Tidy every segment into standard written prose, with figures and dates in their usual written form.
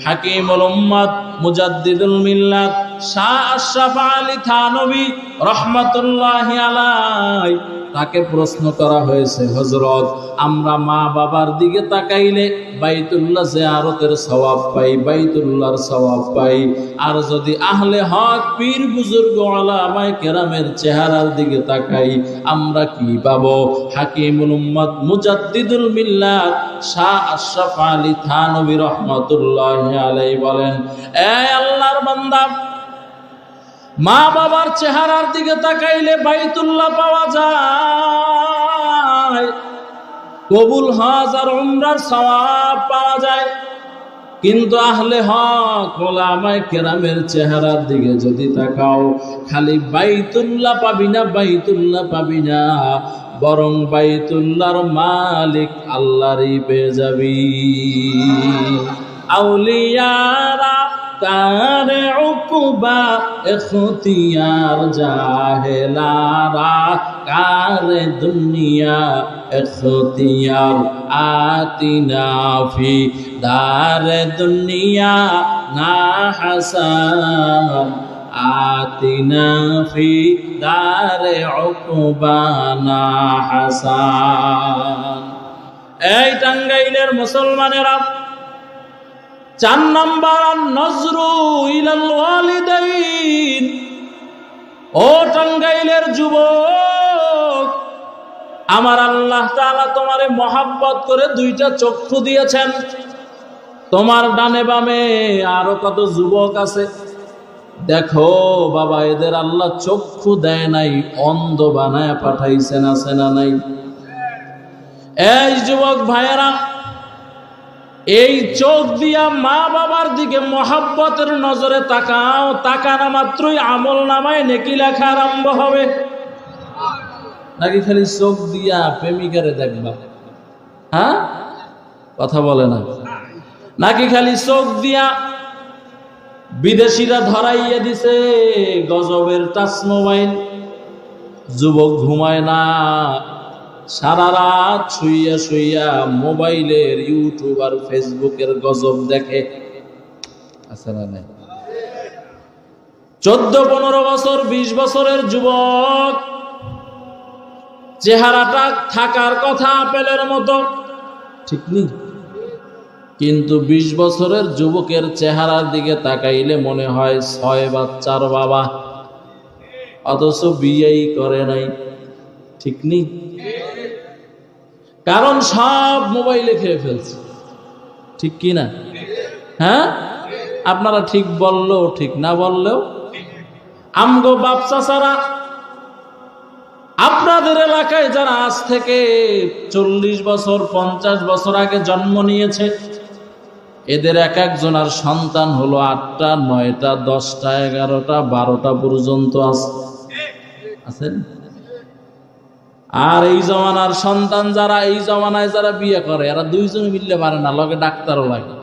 হাকিমুল উম্মাত মুজাদ্দিদুল মিল্লাত শাহ আশরাফ আলী থানভী রহমাতুল্লাহি আলাইহি, তাকে প্রশ্ন করা হয়েছে, হযরত আমরা মা বাবার দিকে তাকাইলে বাইতুল্লাহ জিয়ারতের সওয়াব পাই, বাইতুল্লাহর সওয়াব পাই, আর যদি আহলে হক পীর বুজুর্গ উলামায়ে কেরামের চেহারার দিকে তাকাই আমরা কি পাবো? হাকিমুল উম্মাত মুজাদ্দিদুল মিল্লাত শাহ আশরাফ আলী থানভী রহমাতুল্লাহি আলাইহি বলেন, এ আল্লাহর বান্দা, মা বাবার চেহারার দিকে তাকাইলে বাইতুল্লাহ পাওয়া যায়, কবুল হজ আর উমরার সওয়াব পাওয়া যায়, কিন্তু আহলে হক উলামায়ে কেরামের চেহারার দিকে যদি তাকাও খালি বাইতুল্লাহ পাবি না, বাইতুল্লাহ পাবি না, বরং বাইতুল্লাহর মালিক আল্লাহরই পেয়ে যাবি। আউলিয়ারা কারে উকুবা এখতিয়ার, জাহেলারা কারে দুনিয়া এখতিয়ার, আতিনা ফি দারে দুনিয়া না হাসান, আতিনা ফি দারে উকুবা না হাসান। এই টাঙ্গাইলের মুসলমানেরা, 4 নম্বর নজরু ইলাল ওয়ালিদাইন। ও টাঙ্গাইলের যুবক, আমার আল্লাহ তাআলা তোমারে মহব্বত করে 2টা চক্ষু দিয়েছেন। তোমার ডানে বামে আরো কত যুবক আছে, দেখো বাবা, এদের আল্লাহ চক্ষু দেয় নাই, অন্ধ বানায় পাঠাইছেন, আছে না নাই? এই যুবক ভাইয়েরা, এই চোখ দিয়া মা বাবার দিকে মহব্বতের নজরে তাকাও, তাকানো মাত্রই আমল নামায় নেকি লেখা আরম্ভ হবে। নাকি খালি চোখ দিয়া প্রেমিকারে দেখবা? হ্যাঁ, কথা বলে না। নাকি খালি চোখ দিয়া বিদেশিরা ধরাইয়া দিছে গজবের টাচ মোবাইল, যুবক ঘুমায় না, সারা রাত শুইয়া শুইয়া মোবাইলের ইউটিউব আর ফেসবুকের গজব দেখে, আছে না নাই? 14-15 বছর 20 বছরের যুবক, চেহারাটা থাকার কথা আপেলের মতো, ঠিক নেই, কিন্তু 20 বছরের যুবকের চেহারার দিকে তাকাইলে মনে হয় 6 বাচ্চার বাবা, অথচ বিয়েই করে নাই, ঠিক নেই? কারণ সব মোবাইলে খেয়ে ফেলছে, ঠিক কি না? হ্যাঁ, আপনারা ঠিক বললেও ঠিক, না বললেও। আমগো বাপ চাচারা, আপনাদের এলাকায় যারা আজ থেকে 40 বছর 50 বছর আগে জন্ম নিয়েছে, এদের এক একজনের সন্তান হলো 8টা 9টা 10টা 11টা 12টা পর্যন্ত আছেন। আর এই জমানার সন্তান যারা, এই জমানায় যারা বিয়ে করে, এরা 2 জন মিললে পারে না, লগে ডাক্তারও লাগে।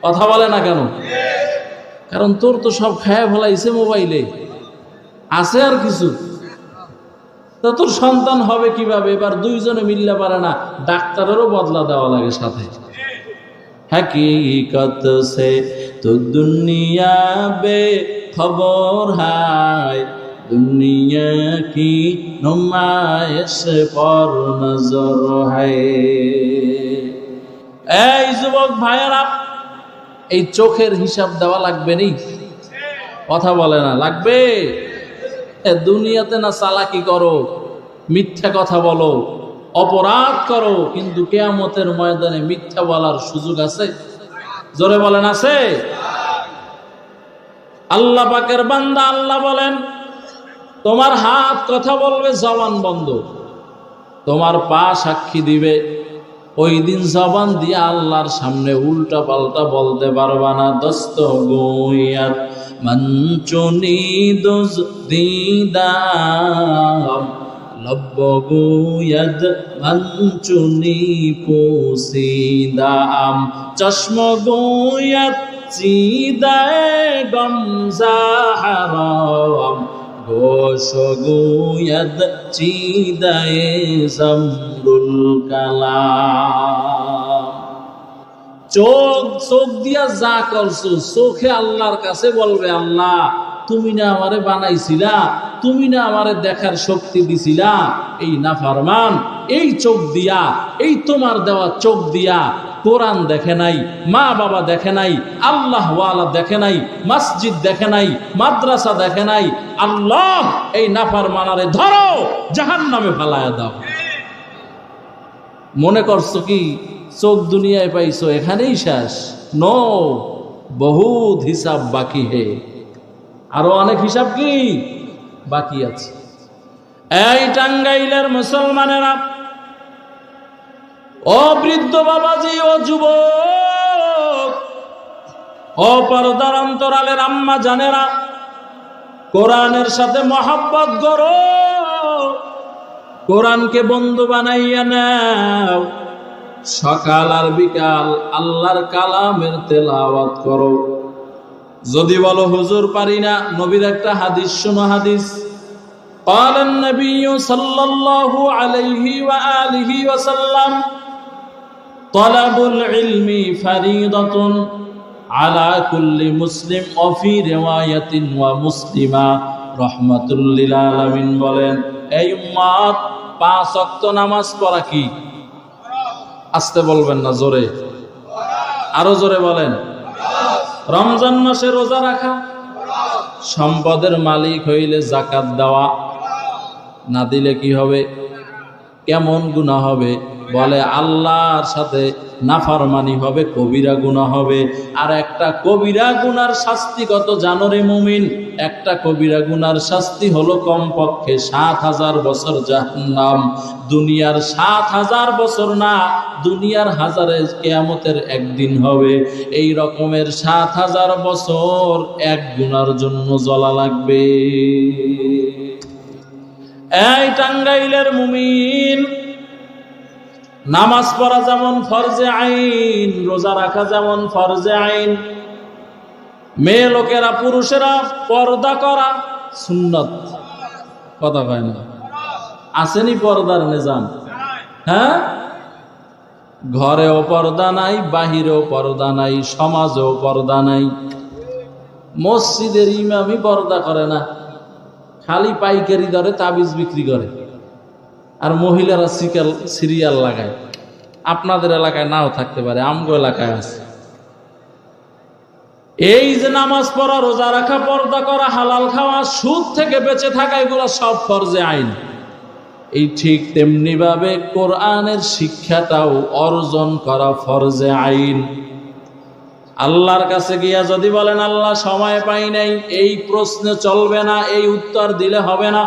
কথা বলে না কেন? কারণ তোর তো সব খায় ফেলাইছে মোবাইলে, আছে আর কিছু, তা তোর সন্তান হবে কিভাবে? এবার 2 জনে মিললে পারে না, ডাক্তারেরও বদলা দেওয়া লাগে সাথে। हकीकत से तो दुनिया बेखबर है, दुनिया की नुमाइश पर नजर है। এই যুবক ভাইয়েরা, এই চোখের হিসাব দেওয়া লাগবে নি? কথা বলে না, লাগবে? দুনিয়াতে না চালাকি করো, মিথ্যা কথা বলো, অপরাধ করো, কিন্তু কিয়ামতের ময়দানে মিথ্যা বলার সুযোগ আছে? জোরে বলেন, আছে? আল্লাহ পাকের বান্দা আল্লাহ বলেন, তোমার হাত কথা বলবে, জবান বন্ধ, তোমার পা সাক্ষী দিবে। ওই দিন জবান দিয়ে আল্লাহর সামনে উল্টা পাল্টা বলতে পারবা না। দস্ত গোয়াত মঞ্চুনি দুজ দিদাম, লব্ব গোয়াদ মঞ্চুনি পোসিদাম, চশম গোয়াত চিদায় গমজাহারাম, গোশ গোয়াদ চিদায় জমরুল কালাম। চোখ দিয়া যা করছো, চোখে আল্লাহর কাছে বলবে, আল্লাহ তুমি না আমারে বানাইছিলা, তুমি না আমারে দেখার শক্তি দিছিলা। এই নাফরমান এই চোখ দিয়া, এই তোমার দেওয়া চোখ দিয়া কোরআন দেখে নাই, মা বাবা দেখে নাই, আল্লাহ ওয়ালা দেখে নাই, মসজিদ দেখে নাই, মাদ্রাসা দেখে নাই। আল্লাহ এই নাফরমানারে ধরো, জাহান্নামে ফেলায়া দাও। মনে করছো কি চোখ দুনিয়ায় পাইছো এখানেই শেষ? নো, বহুত হিসাব বাকি হে, আরো অনেক হিসাব কি বাকি আছে। এই টাঙ্গাইলের মুসলমানেরা, ও বৃদ্ধ বাবাজি, ও যুবক, ও পর্দার অন্তরালের আম্মা জানেরা, কোরআনের সাথে মহব্বত করো, কোরআনকে বন্ধু বানাইয়া নাও। সকাল আর বিকাল আল্লাহর কালামের তেলাওয়াত করো। যদি বলো হুজুর পারি না, নবীর একটা হাদিস শোনো। হাদিস قال النبي صلى الله عليه وآله وسلم طلب العلم فريضة على كل مسلم وفي رواية ومسلمة رحمة للعالمين। বলেন এই উম্মত, 5 ওয়াক্ত নামাজ পড়া কি? আস্তে বলবেন না, জোরে, আরো জোরে বলেন। রমজান মাসে রোজা রাখা, সম্পদের মালিক হইলে যাকাত দেওয়া, না দিলে কি হবে? কেমন গুনাহ হবে? বলে আল্লাহর সাথে নাফরমানি হবে, কবিরা গুনাহ হবে। আর একটা কবিরা গুনার শাস্তি কত জানো রে মুমিন? একটা কবিরা গুনার শাস্তি হলো কমপক্ষে 7000 বছর জাহান্নাম। দুনিয়ার 7000 বছর না, দুনিয়ার হাজারে কিয়ামতের একদিন হবে। এই রকমের 7000 বছর এক গুনার জন্য জ্বলা লাগবে। এই টাঙ্গাইলের মুমিন, নামাজ পড়া যেমন ফরজে আইন, রোজা রাখা যেমন ফরজে আইন, মেয়ে লোকেরা পুরুষেরা পর্দা করা সুন্নত। কথা কয় না? আসেনি পর্দার নিজাম? হ্যাঁ, ঘরেও পর্দা নাই, বাহিরেও পর্দা নাই, সমাজেও পর্দা নাই। মসজিদের ইমামই পর্দা করে না, খালি পাইকারি দরে তাবিজ বিক্রি করে, আর মহিলারা সিরিয়াল লাগায়। আপনাদের এলাকায় নাও থাকতে পারে, আমগো এলাকায় আছে। এই যে নামাজ পড়া, রোজা রাখা, পর্দা করা, হালাল খাওয়া, সুদ থেকে বেঁচে থাকা, এগুলো সব ফরজে আইন। এই ঠিক তেমনি ভাবে কোরআনের শিক্ষাটাও অর্জন করা ফরজে আইন। আল্লাহর কাছে গিয়া যদি বলেন আল্লাহ সময় পাই নাই, এই প্রশ্নে চলবে না, এই উত্তর দিলে হবে না।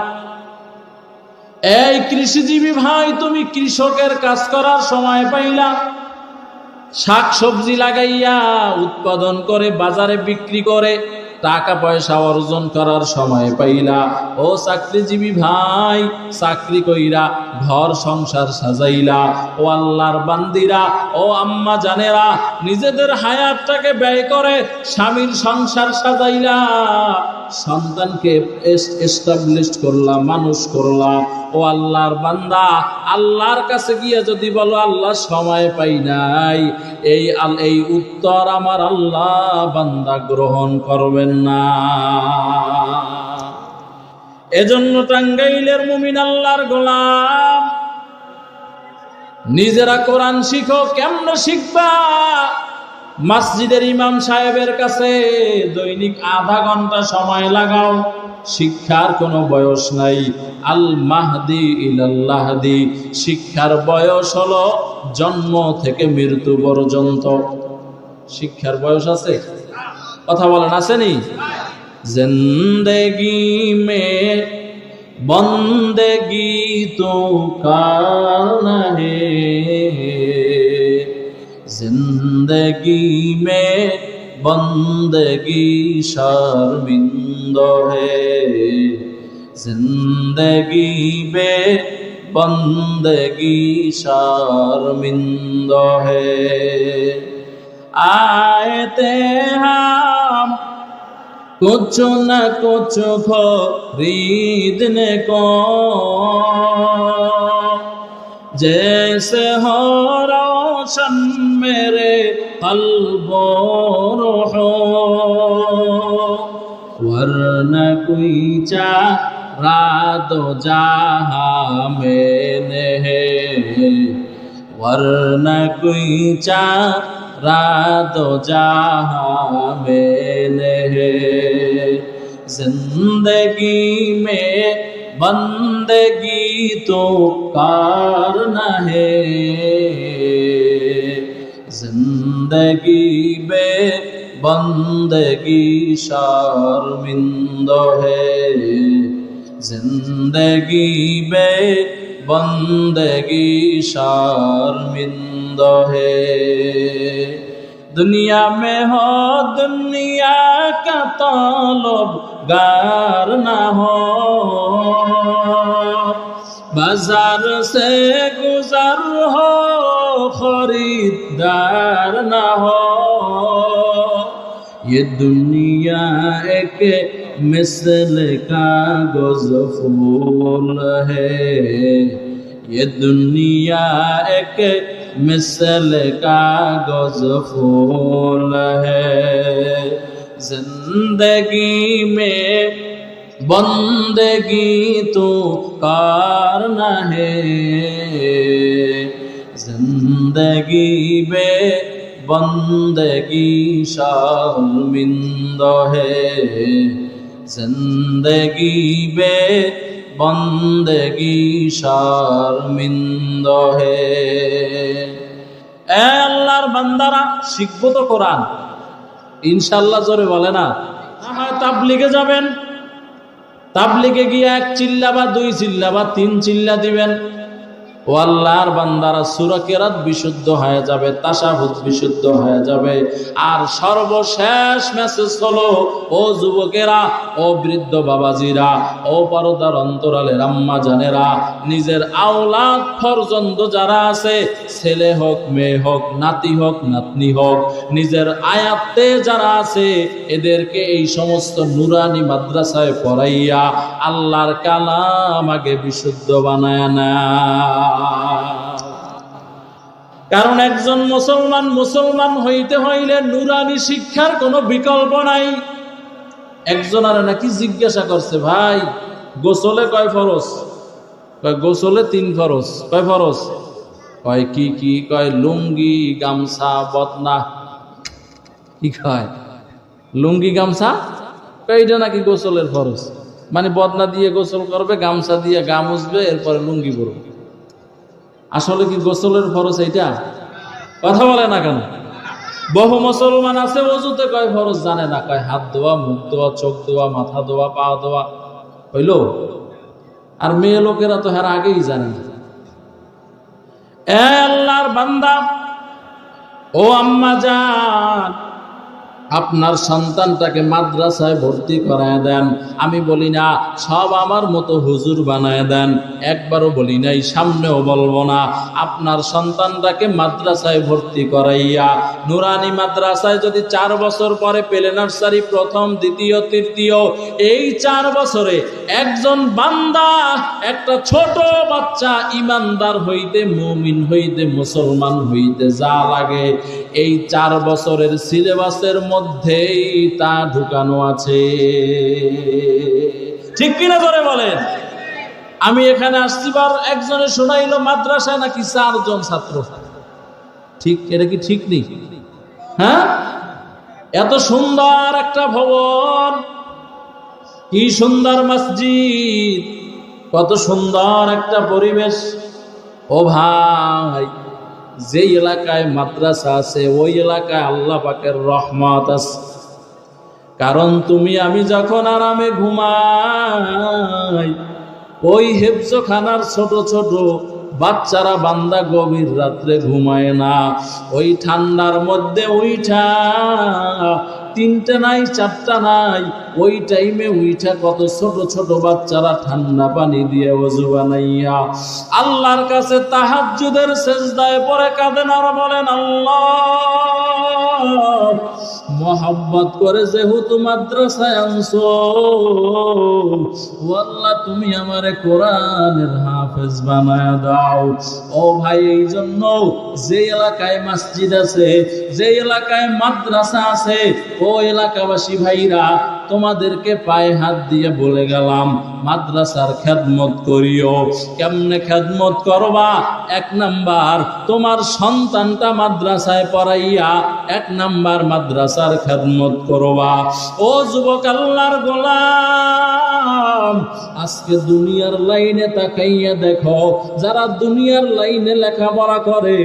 এই কৃষিজীবী ভাই, তুমি কৃষকের কাজ করার সময় পাইলা, শাক সবজি লাগাইয়া উৎপাদন করে বাজারে বিক্রি করে টাকা পয়সা অর্জন করার সময় পাইলা। ও চাকরিজীবী ভাই, চাকরি কইরা ঘর সংসার সাজাইলা। ও আল্লাহর বান্দিরা, ও আম্মা জানেরা, নিজেদের হায়াতটাকে ব্যয় করে স্বামীর সংসার সাজাইলা, সন্তানকে এস্টাবলিশ করলা, মানুষ করলা। ও আল্লাহর বান্দা, আল্লাহর কাছে গিয়ে যদি বলো আল্লাহ সময় পাই নাই, এই উত্তর আমার আল্লাহ বান্দা গ্রহণ করবেন না। এজন্য টাঙ্গাইলের মুমিন আল্লাহর গোলাম, নিজেরা কোরআন শিখো। কেমনে শিখবা? মসজিদের ইমাম সাহেবের কাছে দৈনিক আধা ঘন্টা সময় লাগাও। শিক্ষার কোনো বয়স নাই। আল মাহদি ইলাল্লাহদি, শিক্ষার বয়স হলো জন্ম থেকে মৃত্যু পর্যন্ত। শিক্ষার বয়স আছে? কথা বলেন, আসেনি? জিন্দেগি মে বন্দেগি তো কারনা হে, जिंदगी में बंदगी शर्मिंद है, जिंदगी में बंदगी शर्मिंद है। आए थे हम कुछ न कुछ खरीदने को, जैसे हो रोशन मेरे फलबोर हो, वरना कोई चारा दो जहां में है, वरना कोई चारा दो जहां में है। जिंदगी में बंदगी तो करना है, जिंदगी में बंदगी शर्मिंदा है, जिंदगी में बंदगी शर्मिंदा है। दुनिया में हो दुनिया का तलबगार ना हो, बाजार से गुजर हो खरीदार ना हो। ये दुनिया एक मिसल कागज फूल है, ये दुनिया एक मिसल कागज फूल है। जिंदगी में बंदगी तो करना है, जिंदगी में बंदगी शर्मिंदा है, जिंदगी में बंदगी शर्मिंदा है। এ আল্লাহর বান্দারা, শিখবো তো কোরআন ইনশাআল্লাহ, জোরে বলে না। তাবলিগে যাবেন, তাবলিগে গিয়ে 1 চিল্লা বা 2 চিল্লা বা 3 চিল্লা দিবেন, ও আল্লাহর বান্দারা সূরা কিরাত বিশুদ্ধ হয়ে যাবে, তাশাহুদ বিশুদ্ধ হয়ে যাবে। আর সর্বশেষ মেসেজ হলো, ও যুবকেরা, ও বৃদ্ধ বাবাজিরা, ও পর্দার অন্তরালের আম্মা জানেরা, নিজের আওলাদ ফরজন্দ যারা আছে, ছেলে হোক মেয়ে হোক, নাতি হোক নাতনি হোক, নিজের আয়াতে যারা আছে, এদেরকে এই সমস্ত নুরানি মাদ্রাসায় পড়াইয়া আল্লাহর কালাম আগে বিশুদ্ধ বানায় না। কারণ একজন মুসলমান হইতে হইলে নুরানি শিক্ষার কোনো বিকল্প নাই। একজন আর নাকি জিজ্ঞাসা করছে, ভাই গোসলে কয় ফরজ? কয় গোসলে 3 ফরজ। কয় ফরজ? কয় কি কি? কয় লুঙ্গি, গামছা, বদনা। কি কয়? লুঙ্গি গামছা? কয় এটা নাকি গোসলের ফরজ। মানে বদনা দিয়ে গোসল করবে, গামছা দিয়ে গা মুছবে, এরপরে লুঙ্গি পরবে। আসলে কি গোসলের ফরজ এইটা? কথা বলে না কেন? বহু মুসলমান আছে ওযুতে কয় ফরজ জানে না, কয় হাত ধোয়া, মুখ ধোয়া, চোখ ধোয়া, মাথা ধোয়া, পা ধোয়া। হইল? আর মেয়ে লোকেরা তো হার আগেই জানে না। এ আল্লাহর বান্দা, ও আম্মা জান, আপনার সন্তানটাকে মাদ্রাসায় ভর্তি করায় দেন। আমি বলি না সব আমার মতো হুজুর বানায় দেন, একবারও বলি নাই, সামনেও বলবো না। আপনার সন্তানটাকে মাদ্রাসায় ভর্তি করাইয়া, নুরানি মাদ্রাসায় যদি 4 বছর পরে পেলে নার্সারি, প্রথম, দ্বিতীয়, তৃতীয়, এই 4 বছরে একজন বান্দা, একটা ছোট বাচ্চা ইমানদার হইতে, মুমিন হইতে, মুসলমান হইতে যা লাগে, এই 4 বছরের সিলেবাসের মধ্যেই তা ঢুকানো আছে। ঠিক কিনা ধরে বলেন? আমি এখানে আসছিবার একজনে শোনাইলো মাদ্রাসায় নাকি 4 জন ছাত্র। ঠিক? এটা কি ঠিক নেই? হ্যাঁ, এত সুন্দর একটা ভবন, কি সুন্দর মসজিদ, কত সুন্দর একটা পরিবেশ। ও ভাই, যে এলাকায় মাদ্রাসা আছে ওই এলাকায় আল্লাহ পাকের রহমত আছে। কারণ তুমি আমি যখন আরামে ঘুমাই, ওই হেফজখানার ছোট ছোট বাচ্চারা বান্দা গভীর রাত্রে ঘুমায় না, ওই ঠান্ডার মধ্যে ওইটা 3টা নাই 4টা নাই, ওই টাইমে উইঠা কত ছোট ছোট বাচ্চারা ঠান্ডা পানি দিয়ে ওযু বানাইয়া আল্লাহর কাছে তাহাজ্জুদের সিজদায় পড়ে কাঁদেন আর বলেন, আল্লাহ মোহাব্বত করে যেহেতু মাদ্রাসায় আনছো, ও আল্লাহ তুমি আমারে কোরআনের হাফেজ বানায়া দাও। ও ভাই, এই জন্য যে এলাকায় মসজিদ আছে, যে এলাকায় মাদ্রাসা আছে, ও এলাকাবাসী ভাইরা তোমাদেরকে পায়ে হাত দিয়ে বলে গেলাম, মাদ্রাসার খেদমত করিও। কেমনে খেদমত করবা? 1 নাম্বার, তোমার সন্তানটা মাদ্রাসায় পড়াইয়া 1 নাম্বার মাদ্রাসার খেদমত করবা। ও যুবক আল্লাহর গোলাম, আজকে দুনিয়ার লাইনে তাকাইয়া দেখো, যারা দুনিয়ার লাইনে লেখাপড়া করে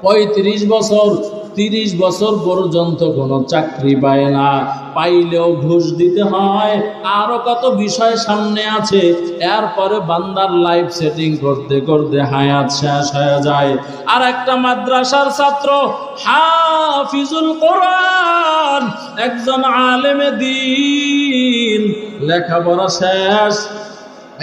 35 বছর 30 বছর পর্যন্ত কোনো চাকরি পায় না, পাইলেও ঘুষ দিতে হয়, আরো কত বিষয় সামনে আছে। এরপরে বান্দার লাইফ সেটিং করতে করতে হায়াত শেষ হয়ে যায়। আর একটা মাদ্রাসার ছাত্র হাফিজুল কোরআন, একজন আলেমে দ্বীন, লেখাপড়া শেষ,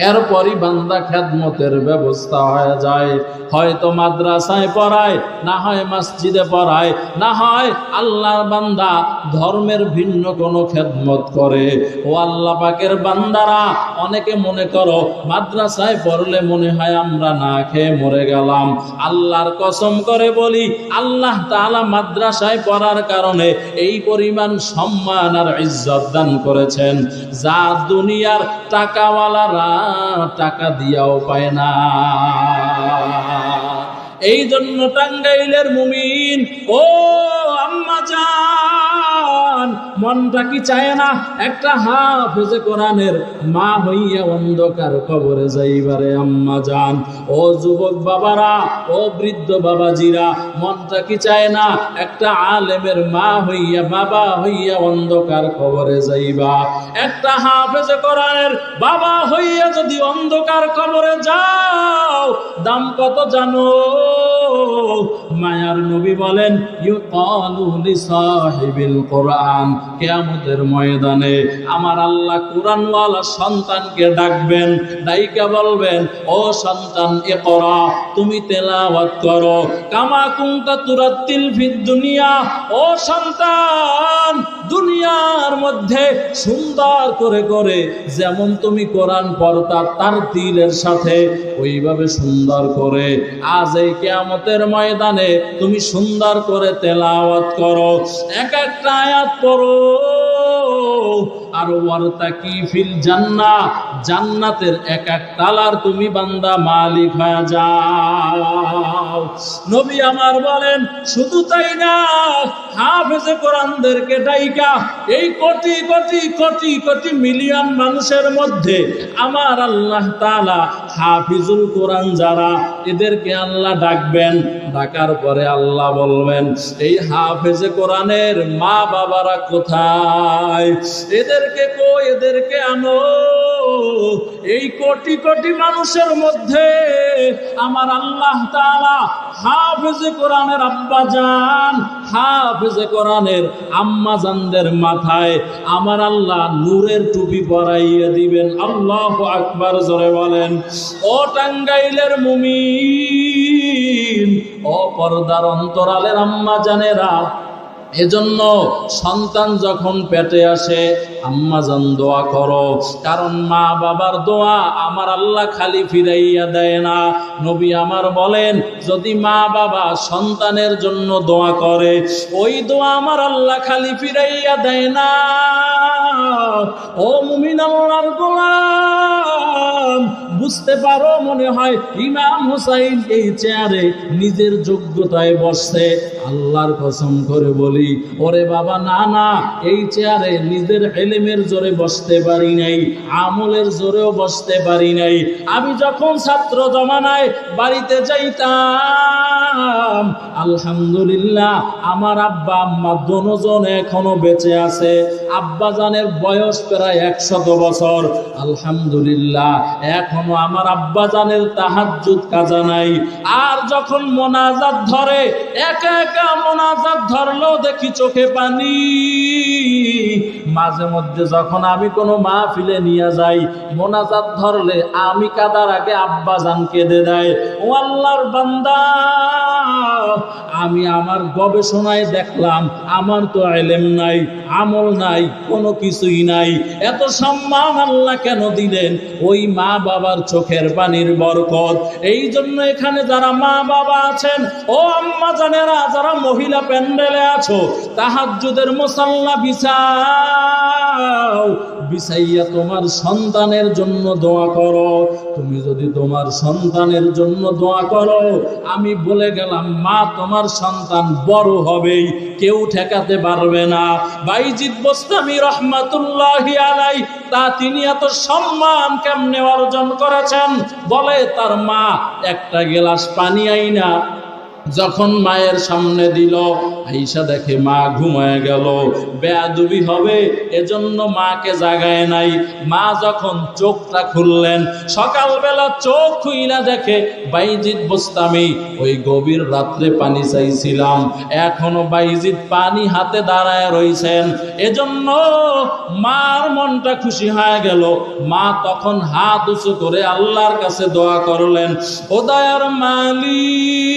এরপরই বান্দা খেদমতের ব্যবস্থা হয়ে যায়। হয়তো মাদ্রাসায় পড়ায়, না হয় মসজিদে পড়ায়, না হয় আল্লাহর বান্দা ধর্মের ভিন্ন কোনো খেদমত করে। ও আল্লাহ পাকের বান্দারা, অনেকে মনে করো মাদ্রাসায় পড়লে মনে হয় আমরা না খেয়ে মরে গেলাম। আল্লাহর কসম করে বলি, আল্লাহ তাআলা মাদ্রাসায় পড়ার কারণে এই পরিমাণ সম্মান আর ইজ্জত দান করেছেন, যা দুনিয়ার টাকাওয়ালারা টাকা দিয়াও পায় না। এই জন্য টাঙ্গাইলের মুমিন, ও আম্মা জান, মনটা কি চায় না একটা হাফেজে কোরআনের মা হইয়া অন্ধকার কবরে যাইবারে? আম্মা জান, ও যুবক বাবারা, ও বৃদ্ধ বাবাজিরা, মনটা কি চায় না একটা আলেমের মা হইয়া, বাবা হইয়া অন্ধকার কবরে যাইবা? একটা হাফেজে কোরআনের বাবা হইয়া যদি অন্ধকার কবরে যাও, দাম কত জানো? মায়ার নবী বলেন, ইউকালু লিসাহিবিল কোরআন, কিয়ামতের ময়দানে আমার আল্লাহ কোরআনওয়ালা সন্তানকে ডাকবেন, ডাইকা বলবেন, ও সন্তান ইকরা, তুমি তেলাওয়াত করো, কামা কুনতা তুরাত্তিল ফিদ দুনিয়া। ও সন্তান, দুনিয়ার মধ্যে সুন্দর করে করে যেমন তুমি কোরআন পড়তা তারতিলের সাথে, ওইভাবে সুন্দর করে আজ এই কিয়ামতের ময়দানে তুমি সুন্দর করে তেলাওয়াত করো, এক একটা আয়াত পড়ো। আর ওয়ারতাকি ফিল জান্নাহ, জান্নাতের এক এক তালার তুমি বান্দা মালিক হয়ে যাও। নবী আমার বলেন, শুধু তাই না, হাফেজে কোরআনদেরকে ডাইকা এই কোটি কোটি কোটি কোটি মিলিয়ন মানুষের মধ্যে আমার আল্লাহ তাআলা হাফিজুল কোরআন যারা, এদেরকে আল্লাহ ডাকবেন। ডাকার পরে আল্লাহ বলবেন, এই হাফেজে কোরআনের মা বাবারা কোথায়? এদেরকে কই, এদেরকে আনো। এই কোটি কোটি মানুষের মধ্যে আমার আল্লাহ তাআলা হাফেজে কোরআনের আব্বা জান, হাফেজে কোরআনের আম্মা জানদের মাথায় আমার আল্লাহ নূরের টুপি পরাইয়া দিবেন। আল্লাহু আকবার, জোরে বলেন। ও টাঙ্গাইলের মুমিন, ও পর্দার অন্তরালের আম্মা জানেরা, এজন্য সন্তান যখন পেটে আসে আম্মা জান দোয়া করো, কারণ মা বাবার দোয়া আমার আল্লাহ খালি ফিরাইয়া দেয় না। নবী আমার বলেন, যদি মা বাবা সন্তানের জন্য দোয়া করে, ওই দোয়া আমার আল্লাহ খালি ফিরাইয়া দেয় না। ও মুমিন আল্লাহর গোলাম, বুঝতে পারো মনে হয় ইমাম হুসাইন এই চেয়ারে নিজের যোগ্যতায় বসছে। আল্লাহর কসম করে বলি, ওরে বাবা না না, এই চেয়ারে নিজের ইলমের জোরে বসতে পারি নাই, আমলের জোরেও বসতে পারি নাই। আমি যখন ছাত্র জমানায় বাড়িতে যাইতাম, আলহামদুলিল্লাহ আমার আব্বা আম্মা দুজন এখনো বেঁচে আছে। আব্বা জানের বয়স প্রায় 100 বছর। আলহামদুলিল্লাহ এখনো আমার আব্বা জানের তাহাজ্জুদ কাজা নাই। আর যখন মোনাজাত ধরে, একা একা একা মোনাজাত ধরলেও দেখি চোখে পানি। মাঝে মধ্যে যখন আমি কোনো মাহফিলে নিয়ে যাই, মোনাজাত ধরলে আমি কাদার আগে আব্বা জান কেঁদে দেয়। ও আল্লাহর বান্দা, আমি আমার গবেষণায় দেখলাম আমার তো ইলম নাই, আমল নাই, কোনো কিছুই নাই, এত সম্মান আল্লাহ কেন দিলেন? ওই মা বাবার চোখের পানির বরকত। এই জন্য এখানে যারা মা বাবা আছেন, ও আম্মা জানেরা, যারা মহিলা প্যান্ডেলে আছো, তাহাজ্জুদের মুসাল্লা বিছাইয়া তোমার সন্তানের জন্য দোয়া করো। তুমি যদি তোমার সন্তানের জন্য দোয়া করো, আমি বলে গেলাম মা তোমার সন্তান বড় হবেই, কেউ ঠেকাতে পারবে না। বাইজিদ বোস্তামি রহমাতুল্লাহি আলাইহি তা তিনি এত সম্মান কেমনে অর্জন করেছেন? বলে তার মা একটা গ্লাস পানি আইনা যখন মায়ের সামনে দিল, আইসা দেখে মা ঘুমায় গেল, বেয়াদবি হবে এজন্য মাকে জাগায় নাই। মা যখন চোখটা খুললেন, সকালবেলা চোখ খুইলা দেখে বাইজিদ বোস্তামি, ওই গভীর রাত্রে পানি চাইছিলাম, এখনো বাইজিদ পানি হাতে দাঁড়ায় রইছেন। এজন্য মার মনটা খুশি হয়ে গেল। মা তখন হাত উঁচু করে আল্লাহর কাছে দোয়া করলেন, ও দয়ার মালিক,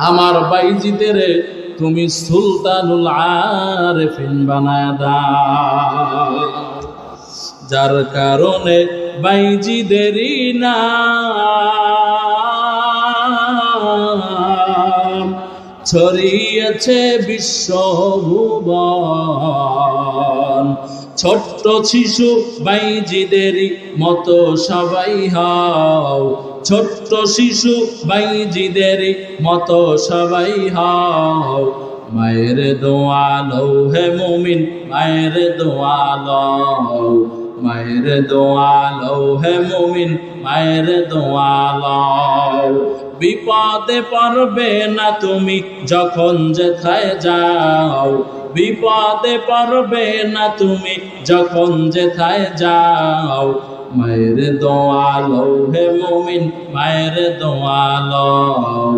আমার বাইজিদের তুমি সুলতানুল আরিফিন বানায় দাও, যার কারণে বাইজিদেরই নাম ছড়িয়েছে বিশ্বভুবন। ছোট্ট শিশু বাইজিদেরই মতো সবাই হও, ছোট্ট শিশু বাইজিদেরই মতো সবাই হও। মায়ের দোয়া লও হে মুমিন, মায়ের দোয়া লও, মায়ের দোয়া লও হে মুমিন, মায়ের দোয়া লও। বিপদে পড়বে না তুমি যখন যেথায় যাও, বিপদে পড়বে না তুমি যখন যেথায় যাও। মায়ের দোয়া লও হে মুমিন, মায়ের দোয়া লও,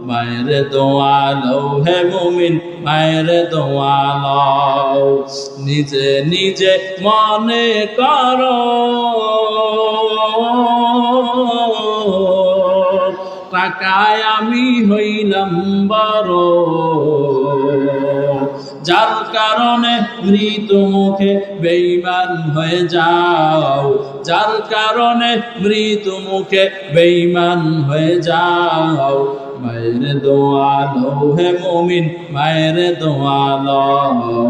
মায়ের দোয়া লও হে মুমিন, মায়ের দোয়া লও। নিজে নিজে মনে করো টাকায় আমি হইলাম বড়, যার কারণে মৃত্যু মুখে বেঈমান হয়ে যাও, যার কারণে মৃত্যু মুখে বেঈমান হয়ে যাও। মায়ের দোয়া লও হে মুমিন, মায়ের দোয়া লও,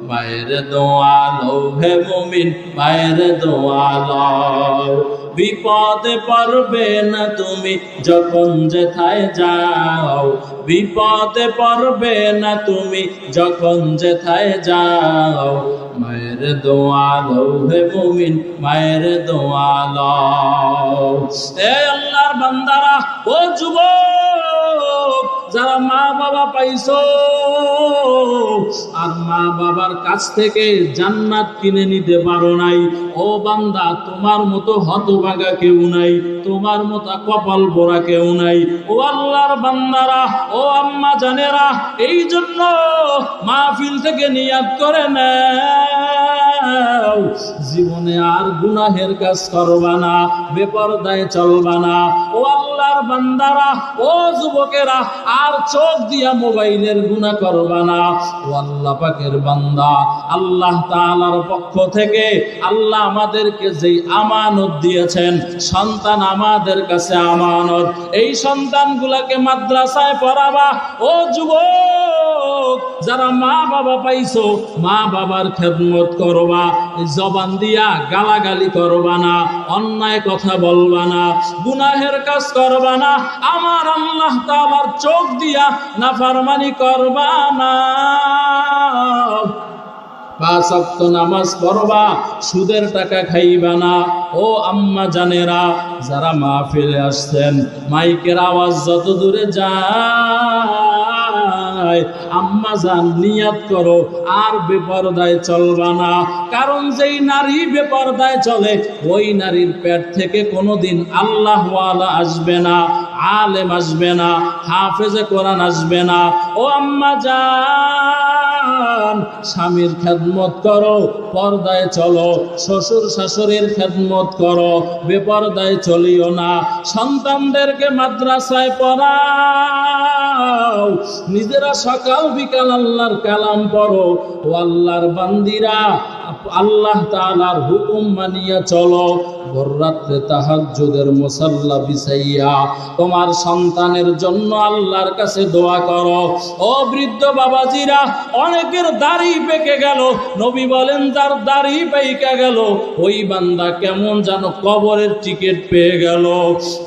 মায়ের দোয়া লও হে মুমিন, মায়ের দোয়া লও। বিপদে পড়বে না তুমি যখন যেথায় যাও, বিপদে পড়বে না তুমি যখন যেথায় যাও। মায়ের দোয়া লও হে মুমিন, মায়ের দোয়া লও। এ আল্লাহর বান্দারা, ও যুবক, যারা মা বাবা পাইছো আর মা বাবার কাছ থেকে জান্নাত কিনে নিতে পারো নাই, ও বান্দা, তোমার মতো হতভাগা কেউ নাই, তোমার মতো কপাল পোড়া কেউ নাই। ও আল্লাহর বান্দারা, ও আম্মা জানেরা, এই জন্য মাহফিল থেকে নিয়াত করে নাও, জীবনে আর গুনাহের কাজ করবা না, বেপরদায় চলবা না। ও আল্লাহর বান্দারা, ও যুবকেরা, আর চোখ দিয়া মোবাইলের গুনাহ করবা না। ও আল্লাহ পাকের বান্দা, আল্লাহ তাআলার পক্ষ থেকে আল্লাহ আমাদেরকে যেই আমানত দিয়েছেন, সন্তান আমাদের কাছে আমানত, এই সন্তানগুলাকে মাদ্রাসায় পড়াবা। ও যুবক, যারা মা বাবা পাইছো, মা বাবার খেদমত করবা, জবান দিয়া গালাগালি করবা না, অন্যায় কথা বলবা না, গুনাহের কাজ করবা না, আমার আল্লাহ তাআলার চোখ দিয়া নাফরমানি করবা না। 5 ওয়াক্ত নামাজ পড়বা, সুদের টাকা খাইবা না। ও আম্মা জানেরা, যারা মাহফিলে আসছেন, মাইকের আওয়াজ যত দূরে যায়, আম্মা জান নিয়াত করো আর বেপরদায় চলবা না। কারণ যেই নারী বেপরদায় চলে, ওই নারীর পেট থেকে কোনোদিন আল্লাহওয়ালা আসবে না, আলেম আসবে না, হাফেজে কোরআন আসবে না। ও আম্মা জান, স্বামীর খেদমত করো, পর্দায় চলো। শ্বশুর শাশুড়ির খেদমত করো, বেপর্দায় চলিও না। সন্তানদেরকে মাদ্রাসায় পড়াও, নিজেরা সকাল বিকাল আল্লাহর কালাম পড়ো। ও আল্লাহর বান্দিরা, আল্লাহ তাআলার হুকুম মানিয়া চলো। ভোর রাত্রে তাহাজ্জুদের মুসাল্লা বিছাইয়া তোমার সন্তানের জন্য আল্লাহর কাছে দোয়া করো। ও বৃদ্ধ বাবাজিরা, অনেকের দাড়ি পেকে গেল। নবী বলেন যার দাড়ি পেকে গেল ওই বান্দা কেমন যেন কবরের টিকিট পেয়ে গেল।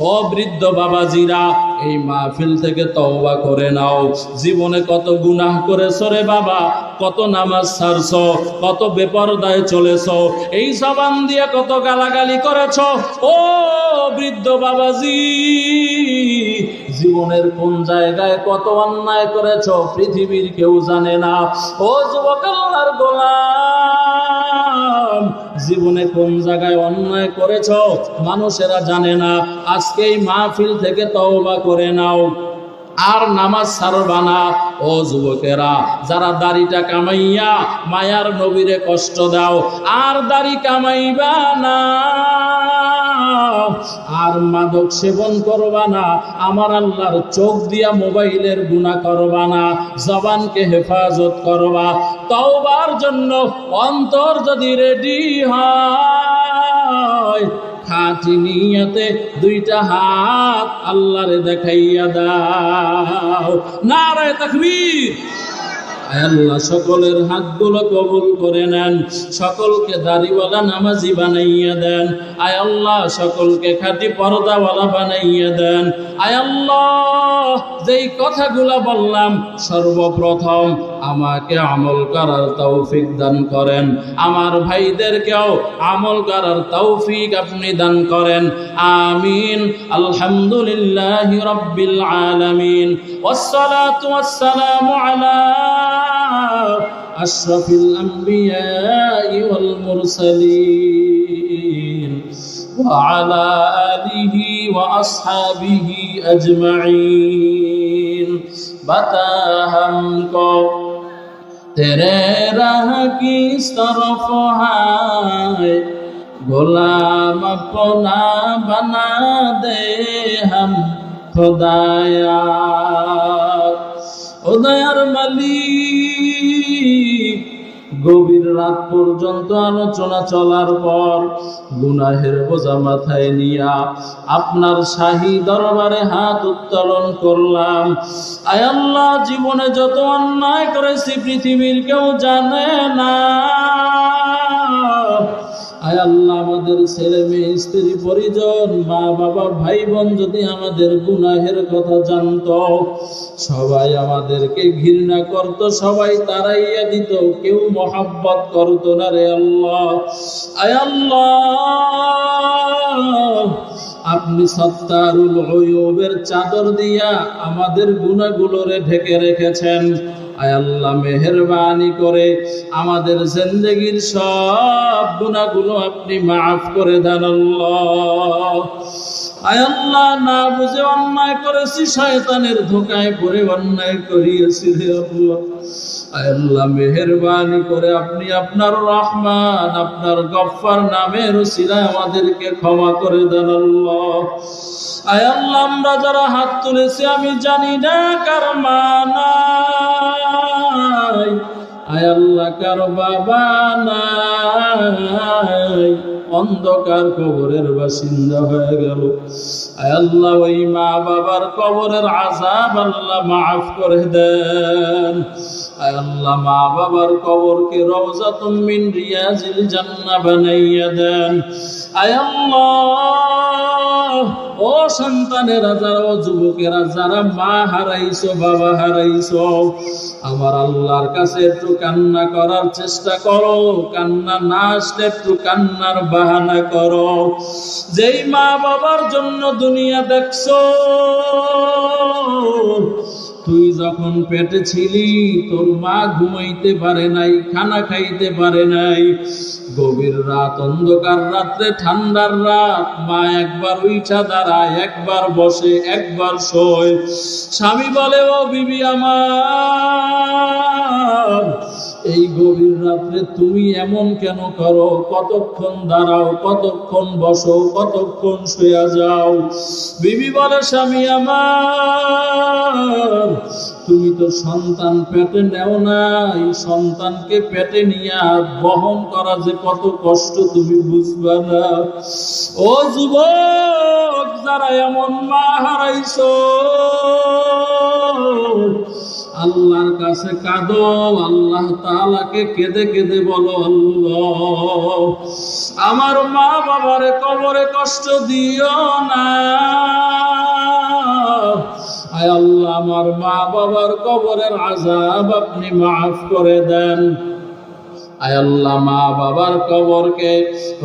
ও বৃদ্ধ বাবাজিরা, এই মাহফিল থেকে তওবা করে নাও। জীবনে কত গুনাহ করেছো রে বাবা, কত নামাজ ছাড়ছো, কত বেপরদায় চলেছো, এই জবান দিয়ে কত গালাগালি করেছো। ও বৃদ্ধ বাবাজি, জীবনের কোন জায়গায় কত অন্যায় করেছো পৃথিবীর কেউ জানে না। ও যুবক আল্লাহর গোলাম, জীবনে কোন জায়গায় অন্যায় করেছো মানুষেরা জানে না। আজকে এই মাহফিল থেকে তওবা করে নাও, আর নামাজ ছাড়বা না। ও যুবকেরা, যারা দাড়িটা কামাইয়া মায়ার নবীরে কষ্ট দাও, আর দাড়ি কামাইবা না, আর মাদক সেবন করবা না, আমার আল্লাহর চোখ দিয়া মোবাইলের গুনাহ করবা না, জবানকে হেফাজত করবা। তওবার জন্য অন্তর যদি রেডি হয়, খাঁটি নিয়তে দুইটা হাত আল্লাহরে দেখাইয়া দাও। নারে তাকবীর। আল্লাহ সকলের হাতগুলো কবুল করে নেন, সকলকে দাড়িওয়ালা নামাজি বানাইয়া দেন। আয় আল্লাহ সকলকে খাঁটি পর্দাওয়ালা বানাইয়া দেন। আয় আল্লাহ, যেই কথাগুলা বললাম সর্বপ্রথম আমাকে আমল করার তৌফিক দান করেন, আমার ভাইদেরকেও আমল করার তৌফিক আপনি দান করেন। আমিন। আলহামদুলিল্লাহি রাব্বিল আলামিন, ওয়াসসালাতু ওয়াসসালামু আলা আশরাফিল আমবিয়াই ওয়াল মুরসালিন ওয়া আলা আলিহি ওয়া আসহাবিহি আজমাইন। বাতা হামকো তেরে রাহ কিস তরফ হায়, গোলাম আপনা বনা দে হাম খুদায়া। ও দয়ার মালিক, গভীর রাত পর্যন্ত আলোচনা চলার পর গুনাহের বোঝা মাথায় নিয়া আপনার শাহী দরবারে হাত উত্তোলন করলাম। আয় আল্লাহ, জীবনে যত অন্যায় করেছি পৃথিবীর কেউ জানে না। আয় আল্লাহ, আমাদের ছেলে মেয়ে, স্ত্রী, পরিজন, মা বাবা, ভাই বোন যদি আমাদের গুনাহের কথা জানতো, সবাই আমাদেরকে ঘৃণা করত, সবাই তাড়াইয়া দিত, কেউ মহব্বত করতো না রে আল্লাহ। আয় আল্লাহ, আপনি সত্তারুল উয়ুবের চাদর দিয়া আমাদের গুনাহগুলোরে ঢেকে রেখেছেন। আয় আল্লাহ, মেহেরবানি করে আমাদের জিন্দেগীর সব গুনাহগুলো আপনি মাফ করে দেন আল্লাহ। আয় আল্লাহ, না বুঝে অন্যায় করেছি, শয়তানের ধোঁকায় পড়ে অন্যায় করিয়েছি রে আল্লাহ। আয় আল্লাহ, মেহেরবানি করে আপনি আপনার রহমান, আপনার গফফার নামের উসিলায় আমাদেরকে ক্ষমা করে দেন আল্লাহ। আয় আল্লাহ, আমরা যারা হাত তুলেছি আমি জানি না কার মা নাই, আয় আল্লাহ কার বাবা নাই, অন্ধকার কবরের বাসিন্দা হয়ে গেল। আয় আল্লাহ, ওই মা বাবার কবরের আযাব আল্লাহ মাফ করে দেন। আয় আল্লাহ, মা বাবার কবরকে রওজাতুম মিন রিয়াজিল জান্নাহ বানাইয়া দেন। আয় আল্লাহ, ও সন্তানেরা, যারা, ও যুবকেরা যারা মা হারাইছো, বাবা হারাইছো, আমার আল্লাহর কাছে একটু কান্না করার চেষ্টা করো। কান্না না আসলে একটু কান্নার বাহানা করো। যেই মা বাবার জন্য দুনিয়া দেখছো, তুই যখন পেটে ছিলি তোর মা ঘুমাইতে পারে নাই, খানা খাইতে পারে নাই। গভীর রাত, অন্ধকার রাত্রে, ঠান্ডার রাত, মা একবার উঠা দাঁড়ায়, একবার বসে, একবার শোয়। স্বামী বলে, ও বিবি আমার, এই গভীর রাত্রে তুমি এমন কেন করো? কতক্ষণ দাঁড়াও, কতক্ষণ বসো, কতক্ষণ শুয়ে যাও? বিবি বলে, স্বামী আমার, তুমি তো সন্তান পেটে নেও নাই, সন্তানকে পেটে নিয়ে বহন করা যে কত কষ্ট তুমি বুঝবা না। ও যুবক, যারা এমন মা হারাইছো, আল্লাহর কাছে কাঁদো, আল্লাহ তাআলাকে কেঁদে কেঁদে বলো, আল্লাহ আমার মা বাবারে কবরে কষ্ট দিও না। আয় আল্লাহ, আমার মা বাবার কবরের আযাব আপনি মাফ করে দেন। আয় আল্লাহ, মা বাবার কবরকে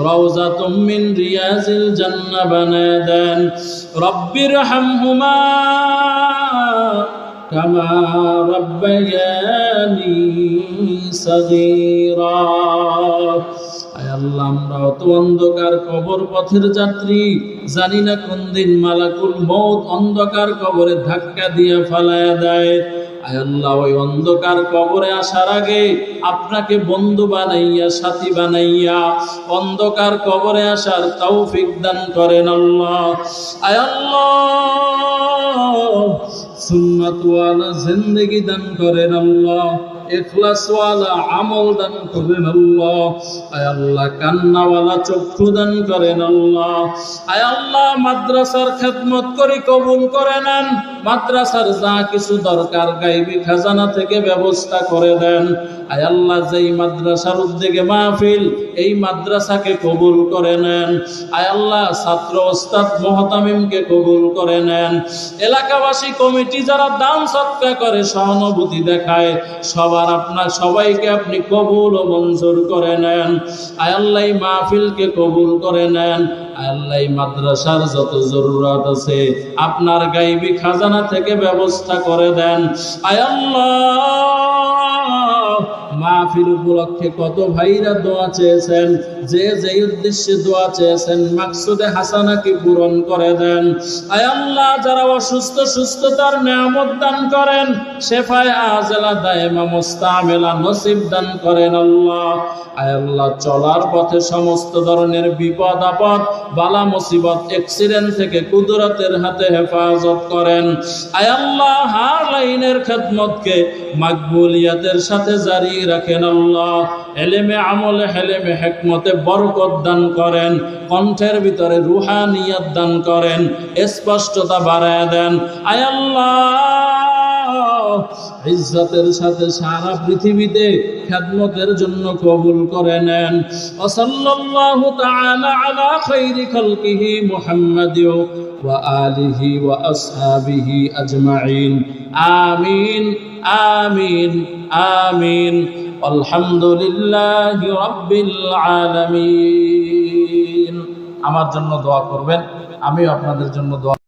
রওজাতুম মিন রিয়াজিল জান্নাহ বানায় দেন। রব্বির হামহুমা কামা রাব্বায়ানি সাগীরা। আয় আল্লাহ, আমরা অত অন্ধকার কবর পথের যাত্রী, জানি না কোন দিন মালাকুল মউত অন্ধকার কবরে ধাক্কা দিয়ে ফালায়া দেয়। আয় আল্লাহ, ওই অন্ধকার কবরে আসার আগে আপনাকে বন্ধু বানাইয়া, সাথী বানাইয়া অন্ধকার কবরে আসার তৌফিক দান করেন আল্লাহ। আয় আল্লাহ, সুন্নাতওয়ালা জিন্দেগি দান করেন আল্লাহ, ইখলাসওয়ালা আমল দান করেন আল্লাহ। আয় আল্লাহ, কান্নাওয়ালা চক্ষু দান করেন আল্লাহ। আয় আল্লাহ, মাদ্রাসার খেদমত করে কবুল করে নেন। মাদ্রাসার যা কিছু দরকার গায়বী খাজানা থেকে ব্যবস্থা করে দেন। আয় আল্লাহ, যেই মাদ্রাসার উদ্যোগে মাহফিল, এই মাদ্রাসাকে কবুল করে নেন। আয় আল্লাহ, ছাত্র ওস্তাদ মুহতামিমকে কবুল করে নেন। এলাকাবাসী কমিটি যারা দান সদকা করে, সহানুভূতি দেখায়, সবাইকে আপনি কবুল ও মঞ্জুর করে নেন। আয় আল্লাহ, এই মাহফিলকে কবুল করে নেন। আয় আল্লাহ, এই মাদ্রাসার যত জরুরত আছে আপনার গায়বী খাজানা থেকে ব্যবস্থা করে দেন। আয় আল্লাহ, মাহফিল উপলক্ষে কত ভাইরা দোয়া চেয়েছেন, যে যে উদ্দেশ্যে দোয়া চেয়েছেন মাকসুদে হাসানাকে পূরণ করে দেন। আয় আল্লাহ, যারা অসুস্থ সুস্থতার নিয়ামত দান করেন, শেফায়ে আজেলা দায়েমা মুস্তামেলা নসিব দান করেন আল্লাহ। আয় আল্লাহ, চলার পথে সমস্ত ধরনের বিপদ আপদ, বালা মুসিবত, অ্যাক্সিডেন্ট থেকে কুদরতের হাতে হেফাজত করেন। আয় আল্লাহ, হার লাইনের খেদমতকে মাকবুলিয়াতের সাথে জারি রাখেন আল্লাহ। এলেমে আমলে হেলেমে হিকমতে বরকত দান করেন। কণ্ঠের ভিতরে রুহানিয়ত দান করেন, স্পষ্টতা বাড়ায় দেন। আয় আল্লাহ, ইজ্জতের সাথে সারা পৃথিবীতে খেদমতের জন্য কবুল করে নেন। সাল্লাল্লাহু তাআলা আলা খায়রি খালকিহি মুহাম্মাদি ওয়া আলিহি ওয়া আসহাবিহি আজমাইন। আমিন আমিন আমিন। আলহামদুলিল্লাহি রাব্বিল আলামিন। আমার জন্য দোয়া করবেন, আমিও আপনাদের জন্য দোয়া